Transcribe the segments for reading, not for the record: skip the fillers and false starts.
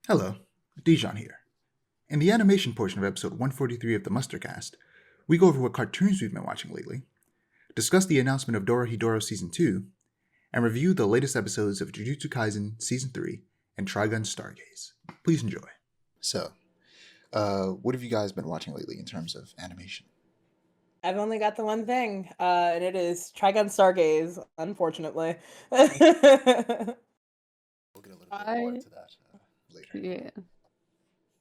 Hello, Dijon here. In the animation portion of episode 143 of the Mustercast, we go over what cartoons we've been watching lately, discuss the announcement of Dorohedoro Season 2, and review the latest episodes of Jujutsu Kaisen Season 3 and Trigun Stargaze. Please enjoy. So, what have you guys been watching lately in terms of animation? I've only got the one thing, and it is Trigun Stargaze, unfortunately. We'll get a little bit more into that later. Yeah.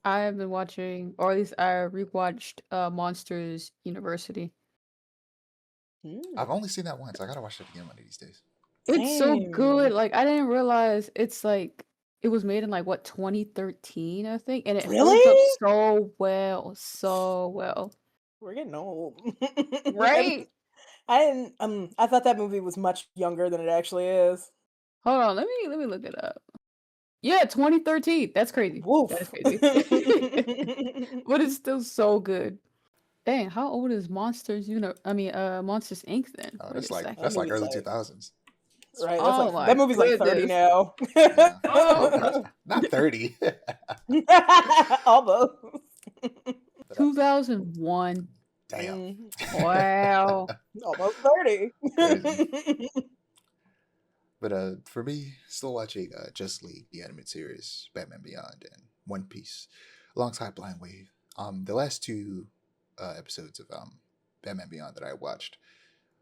I have been watching, or at least I rewatched Monsters University. I've only seen that once. I gotta watch that again one of these days. It's so Same. good. Like, I didn't realize it's like, it was made in 2013, I think, and it holds up Really? so well, so well. We're getting old. Right? I thought that movie was much younger than it actually is. Hold on, let me look it up. Yeah, 2013. That's crazy. Woof. That's crazy. But it's still so good. Dang, how old is Monsters Inc. then? Oh, Wait that's a like second. that's like movie's early like- 2000s. Right, Oh my that movie's like 30 goodness. now. Yeah. Oh. Oh, gosh. Not 30. Almost. 2001. Damn. Wow. Almost 30. Crazy. But for me, still watching Just League, the animated series, Batman Beyond, and One Piece, alongside Blind Wave. The last two episodes of Batman Beyond that I watched,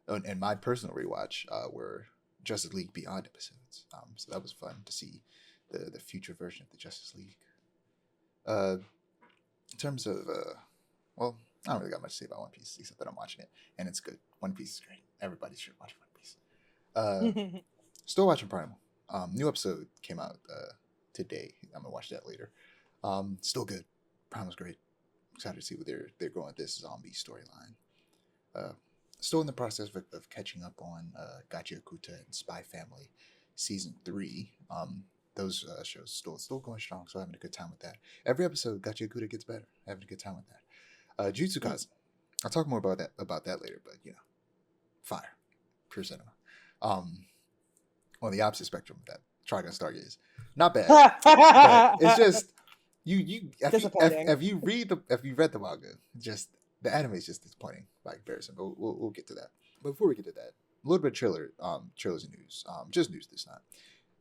and my personal rewatch, were Justice League Beyond episodes. So that was fun to see the future version of the Justice League. In terms of, well, I don't really got much to say about One Piece, except that I'm watching it, and it's good. One Piece is great. Everybody should watch One Piece. Still watching Primal. New episode came out today. I'm gonna watch that later. Still good. Primal's great. Excited to see what they're going with this zombie storyline. Still in the process of catching up on Gachi Akuta and Spy Family season 3. Those shows still going strong, so having a good time with that. Every episode, Gachi Akuta gets better. Having a good time with that. Jujutsu Kaisen. I'll talk more about that later, but fire, pure cinema. On the opposite spectrum of that, Trigun Stargaze, not bad. But it's just if you read the manga, just the anime is just disappointing by comparison. But we'll get to that. But before we get to that, a little bit of trailers and news. Just news this time.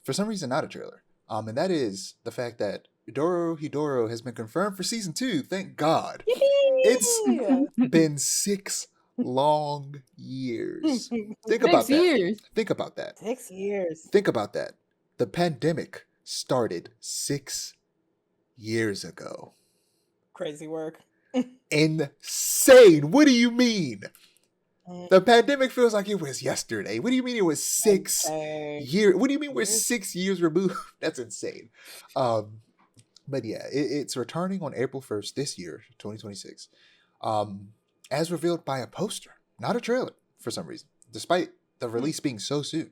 For some reason, not a trailer. And that is the fact that Dorohedoro has been confirmed for season 2. Thank God. It's been 6 long years. Think about 6 years. that. Think about that. 6 years. Think about that. The pandemic started 6 years ago. Crazy work. Insane. What do you mean? The pandemic feels like it was yesterday. What do you mean it was 6 years? What do you mean we're 6 years removed? That's insane. But yeah, it's returning on April 1st this year, 2026. As revealed by a poster, not a trailer for some reason, despite the release being so soon,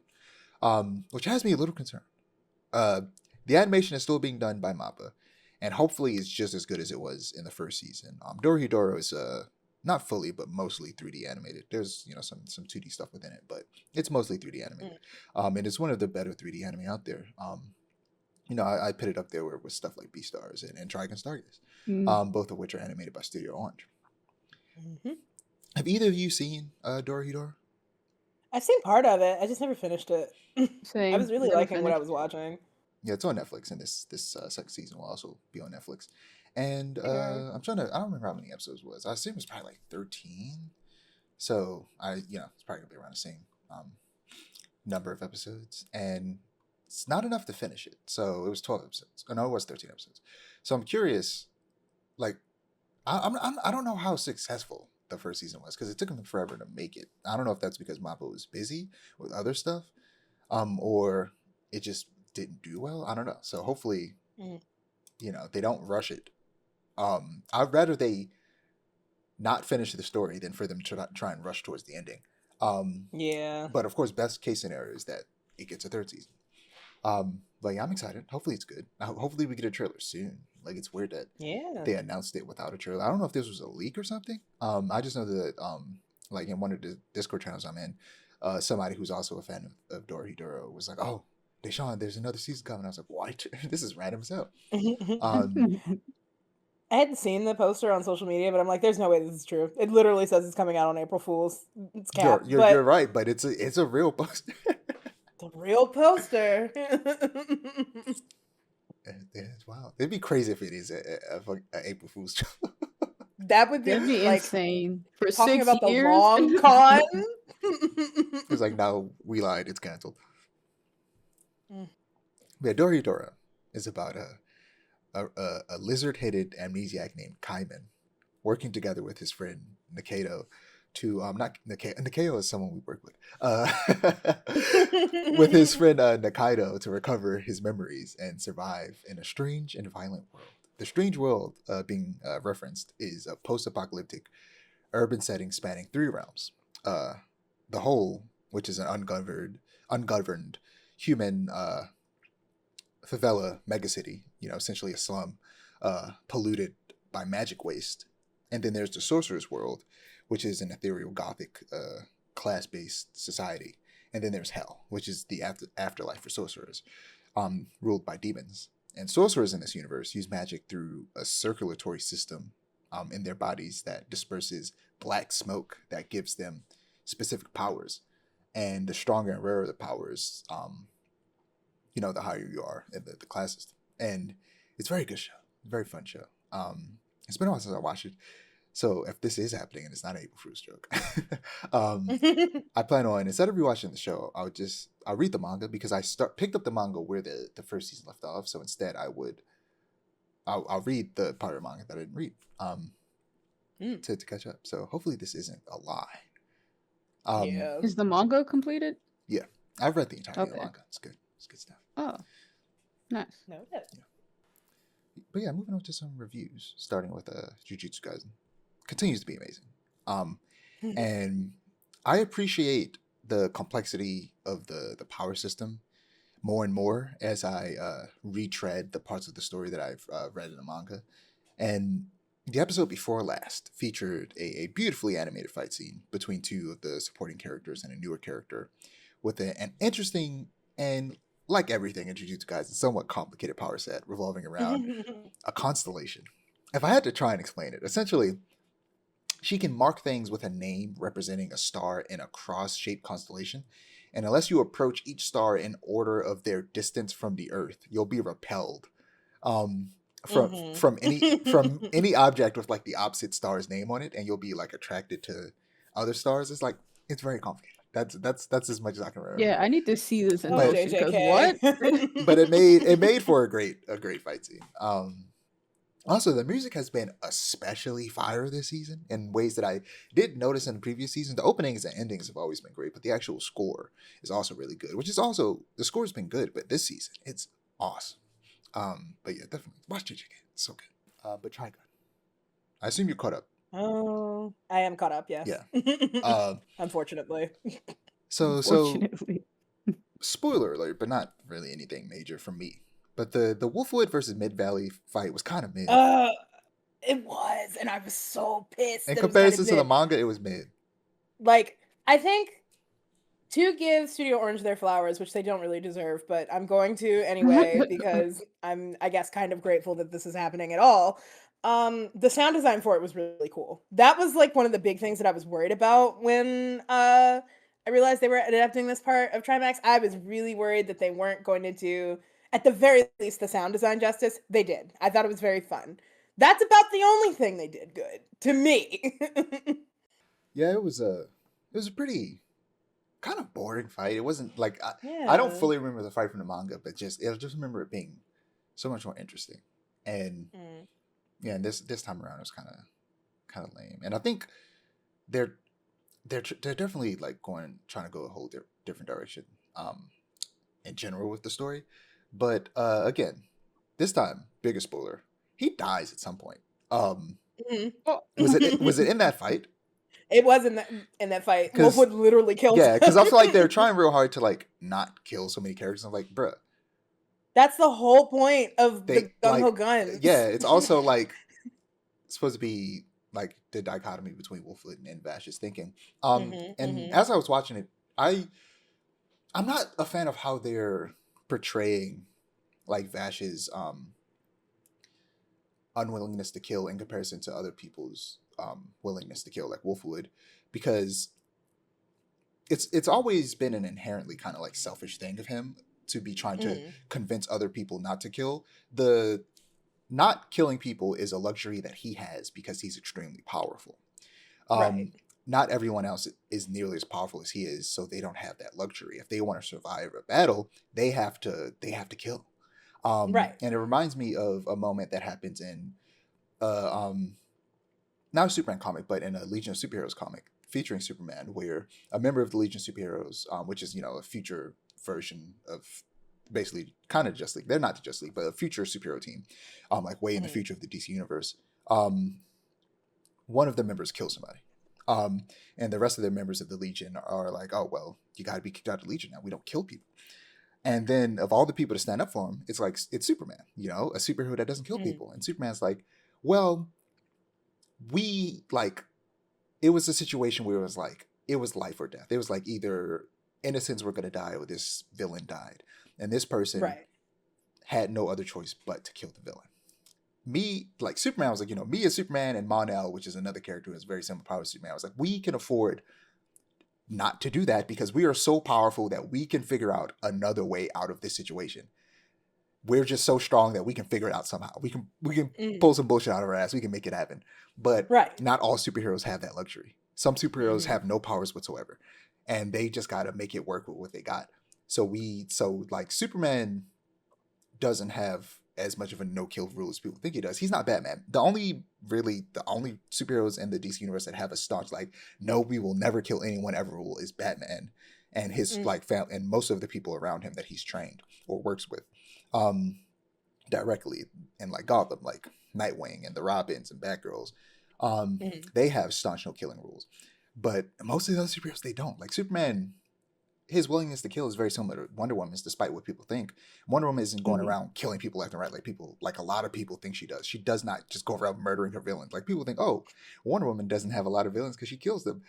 which has me a little concerned. The animation is still being done by MAPPA, and hopefully it's just as good as it was in the first season. Dorohedoro is not fully, but mostly 3D animated. There's some 2D stuff within it, but it's mostly 3D animated. And it's one of the better 3D anime out there. I put it up there with stuff like Beastars and Trigun Stargaze, both of which are animated by Studio Orange. Mm-hmm. Have either of you seen Dorohedoro? I've seen part of it. I just never finished it. Same. I was really Never liking what I finished. was watching. Yeah, it's on Netflix, and this second season will also be on Netflix. And Okay. I don't remember how many episodes it was. I assume it's probably like 13. So it's probably gonna be around the same number of episodes, and it's not enough to finish it. So it was 12 episodes. Oh, no, it was 13 episodes. So I'm curious, like, I don't know how successful the first season was, because it took them forever to make it. I don't know if that's because Mappa was busy with other stuff, or it just didn't do well. I don't know. So hopefully, they don't rush it. I'd rather they not finish the story than for them to try and rush towards the ending. Yeah. But of course, best case scenario is that it gets a third season. But yeah, I'm excited. Hopefully it's good. Hopefully we get a trailer soon. Like, it's weird that they announced it without a trailer. I don't know if this was a leak or something. I just know that in one of the Discord channels I'm in, somebody who's also a fan of Dorohedoro was like, "Oh, Dijon, there's another season coming. I was like, what? This is random as hell. Um, I hadn't seen the poster on social media, but I'm like, there's no way this is true. It literally says it's coming out on April Fool's. It's cap, you're but right, but it's a real poster. the real poster. It's wild. It'd be crazy if it is a April Fool's joke. That would be That'd be like insane. For talking 6 about the years. long con. It's like, no, we lied. It's canceled. Mm. Yeah, Dorohedoro is about a lizard-headed amnesiac named Kaiman working together with his friend Nikaido to not Nikaido is someone we work with with his friend Nikaido to recover his memories and survive in a strange and violent world. The strange world being referenced is a post-apocalyptic urban setting spanning 3 realms. The whole, which is an ungoverned human favela megacity, essentially a slum, polluted by magic waste. And then there's the sorcerer's world, which is an ethereal gothic class-based society. And then there's hell, which is the afterlife for sorcerers, ruled by demons. And sorcerers in this universe use magic through a circulatory system in their bodies that disperses black smoke that gives them specific powers. And the stronger and rarer the powers, the higher you are in the class system. And it's a very good show. Very fun show. It's been a while since I watched it. So if this is happening and it's not an April Fool's joke, I plan on, instead of rewatching the show, I'll read the manga because I picked up the manga where the first season left off. So instead I'll read the part of the manga that I didn't read to catch up. So hopefully this isn't a lie. Yeah. Is the manga completed? Yeah, I've read the entire Okay. manga. It's good. It's good stuff. Oh, nice. No. But yeah, moving on to some reviews, starting with Jujutsu Kaisen. Continues to be amazing. And I appreciate the complexity of the power system more and more as I retread the parts of the story that I've read in the manga. And the episode before last featured a beautifully animated fight scene between 2 of the supporting characters and a newer character with an interesting and, like everything in Jujutsu Kaisen, somewhat complicated power set revolving around a constellation. If I had to try and explain it, essentially, she can mark things with a name representing a star in a cross-shaped constellation, and unless you approach each star in order of their distance from the Earth, you'll be repelled from any object with like the opposite star's name on it, and you'll be like attracted to other stars. It's very complicated. That's as much as I can remember. Yeah, I need to see this in Oh, motion because JJK. what? But it made for a great fight scene. Also, the music has been especially fire this season in ways that I didn't notice in the previous season. The openings and endings have always been great, but the actual score is also really good, which is also, the score's been good, but this season, it's awesome. But yeah, definitely. Watch JJK. It's so good. But Trigun. I assume you're caught up. Oh, I am caught up, yes. Yeah. Unfortunately. So Unfortunately. spoiler alert, but not really anything major from me. But the Wolfwood versus Mid Valley fight was kind of mid. It was, and I was so pissed. In that it was comparison kind to of the mid. manga, it was mid. Like, I think to give Studio Orange their flowers, which they don't really deserve, but I'm going to anyway because I'm, I guess, kind of grateful that this is happening at all. The sound design for it was really cool. That was like one of the big things that I was worried about when I realized they were adapting this part of Trimax. I was really worried that they weren't going to do, at the very least, the sound design justice. They did. I thought it was very fun. That's about the only thing they did good to me. Yeah, it was a pretty kind of boring fight. It wasn't like Yeah. I don't fully remember the fight from the manga, but I just remember it being so much more interesting. And yeah, and this time around it was kind of lame. And I think they're definitely like trying to go a whole different direction in general with the story. But again, this time, bigger spoiler, he dies at some point. Was it in that fight? It was in that fight. 'Cause- Wolfwood literally killed Yeah, him. because I feel like they're trying real hard to like not kill so many characters. I'm like, bruh. That's the whole point of the They, gung ho like, guns. Yeah, it's also like supposed to be like the dichotomy between Wolfwood and Vash's thinking. And as I was watching it, I'm not a fan of how they're portraying like Vash's unwillingness to kill in comparison to other people's willingness to kill, like Wolfwood, because it's always been an inherently kind of like selfish thing of him to be trying to convince other people not to kill. The not killing people is a luxury that he has because he's extremely powerful. Right. Not everyone else is nearly as powerful as he is, so they don't have that luxury. If they want to survive a battle, they have to kill. Right. And it reminds me of a moment that happens in not a Superman comic, but in a Legion of Superheroes comic featuring Superman, where a member of the Legion of Superheroes, which is, you know, a future version of basically kind of Justice League. They're not the Justice League, but a future superhero team, like way in the future of the DC universe. One of the members kills somebody. And the rest of the members of the Legion are like, oh, well, you got to be kicked out of the Legion now. We don't kill people. And then of all the people to stand up for him, it's like, it's Superman, you know, a superhero that doesn't kill people. And Superman's like, well, it was a situation where it was like, it was life or death. It was like either innocents were going to die or this villain died. And this person had no other choice but to kill the villain. Me, like Superman was like, you know, me as Superman and Mon-El, which is another character who has very similar powers to Superman, I was like, we can afford not to do that because we are so powerful that we can figure out another way out of this situation. We're just so strong that we can figure it out somehow. We can pull some bullshit out of our ass. We can make it happen. But not all superheroes have that luxury. Some superheroes have no powers whatsoever, and they just got to make it work with what they got. So like Superman doesn't have as much of a no-kill rule as people think he does. He's not Batman. The only superheroes in the DC universe that have a staunch like, no, we will never kill anyone ever rule is Batman and his like family and most of the people around him that he's trained or works with directly in like Gotham, like Nightwing and the Robins and Batgirls. They have staunch no-killing rules. But most of the other superheroes, they don't. Like Superman, his willingness to kill is very similar to Wonder Woman's, despite what people think. Wonder Woman isn't going around killing people left and right like a lot of people think she does. She does not just go around murdering her villains. Like people think, oh, Wonder Woman doesn't have a lot of villains because she kills them.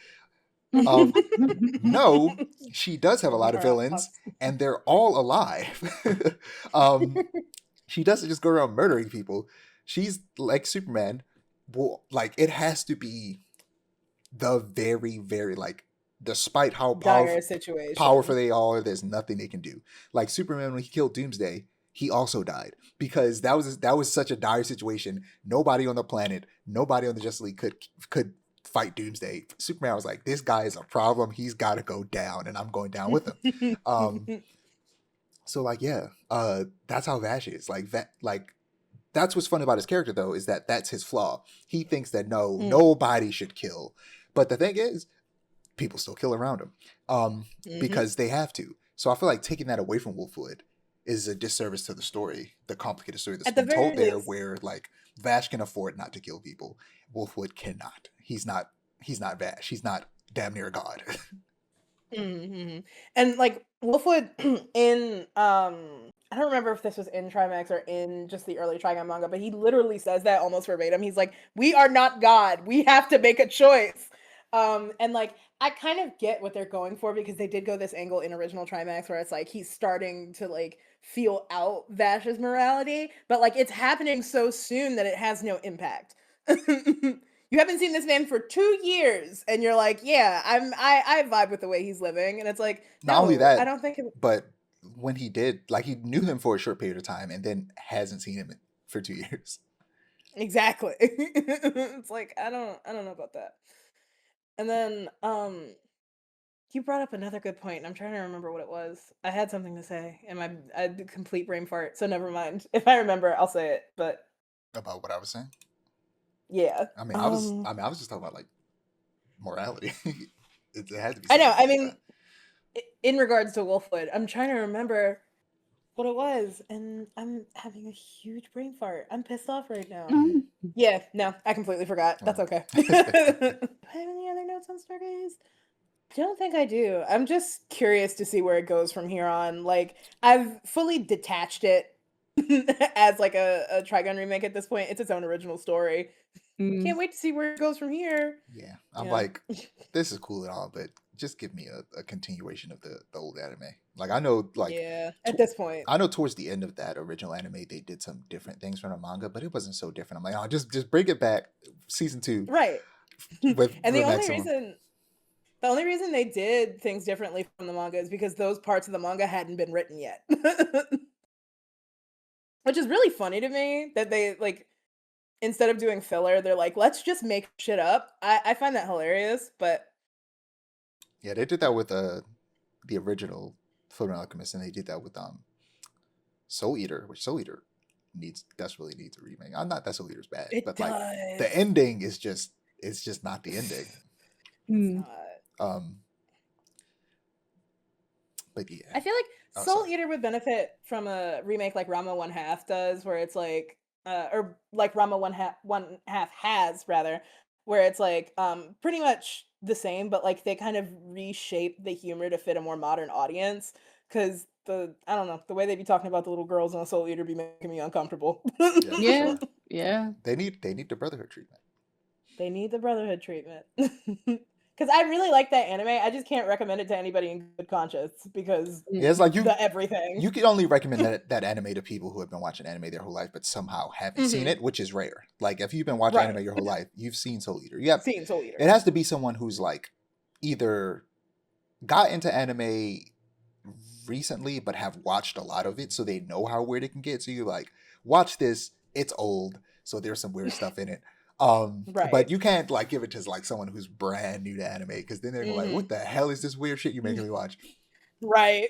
No, she does have a lot of villains, and they're all alive. She doesn't just go around murdering people. She's like Superman. Well, like it has to be the very, very like, despite how powerful they are, there's nothing they can do. Like Superman, when he killed Doomsday, he also died because that was such a dire situation. Nobody on the planet, nobody on the Justice League could fight Doomsday. Superman was like, this guy is a problem. He's got to go down, and I'm going down with him. So like, yeah, that's how Vash is. Like that, like that's what's fun about his character though, is that that's his flaw. He thinks that nobody should kill, but the thing is, people still kill around him because they have to. So I feel like taking that away from Wolfwood is a disservice to the story, the complicated story that's been told there, where like Vash can afford not to kill people. Wolfwood cannot. He's not Vash. He's not damn near a god. And like Wolfwood in I don't remember if this was in Trimax or in just the early Trigun manga, but he literally says that almost verbatim. He's like, we are not God. We have to make a choice. And like I kind of get what they're going for because they did go this angle in original Trimax where it's like he's starting to like feel out Vash's morality, but like it's happening so soon that it has no impact. You haven't seen this man for 2 years, and you're like, yeah, I vibe with the way he's living, and it's like, no, not only that, I don't think but when he did, like he knew him for a short period of time, and then hasn't seen him for 2 years. Exactly. It's like I don't know about that. And then you brought up another good point, and I'm trying to remember what it was. I had something to say, and I had a complete brain fart, so never mind. If I remember, I'll say it. But about what I was saying. Yeah. I mean, I was just talking about like morality. It had to be. I know. I mean, in regards to Wolfwood, I'm trying to remember what it was, and I'm having a huge brain fart. I'm pissed off right now. Yeah, no, I completely forgot. That's okay. Do I have any other notes on Stargaze? I don't think I do. I'm just curious to see where it goes from here on. Like, I've fully detached it as like a Trigun remake at this point. It's its own original story. Can't wait to see where it goes from here. Yeah, I'm like, this is cool and all, but just give me a continuation of the old anime. Like I know, like yeah, at this point. I know towards the end of that original anime, they did some different things from the manga, but it wasn't so different. I'm like, oh, just bring it back, season 2, Right. with And the maximum. The only reason they did things differently from the manga is because those parts of the manga hadn't been written yet. Which is really funny to me that they like instead of doing filler, they're like, let's just make shit up. I find that hilarious, but Yeah, they did that with the original Fullmetal Alchemist, and they did that with Soul Eater, which Soul Eater desperately needs a remake. I'm not that Soul Eater's bad, it but does. like the ending is just not the ending. Hmm. But yeah, I feel like Oh, Soul sorry. Eater would benefit from a remake like Rama 1/2 does, where it's like, or like Rama 1/2 has rather, where it's like pretty much the same, but like they kind of reshape the humor to fit a more modern audience. Because I don't know, the way they be talking about the little girls on Soul Eater be making me uncomfortable. Yeah, for Yeah, sure. yeah. They need the Brotherhood treatment. They need the Brotherhood treatment. Because I really like that anime. I just can't recommend it to anybody in good conscience because Yeah, it's like the everything. you can only recommend that anime to people who have been watching anime their whole life, but somehow haven't seen Mhm. it, which is rare. Like if you've been watching Right. anime your whole life, you've seen Soul Eater. Yeah, Seen Soul Eater. it has to be someone who's like either got into anime recently but have watched a lot of it, so they know how weird it can get. So you like watch this, it's old, so there's some weird stuff in it. Right. But you can't like give it to like someone who's brand new to anime because then they're gonna like, what the hell is this weird shit you're making me watch? Right.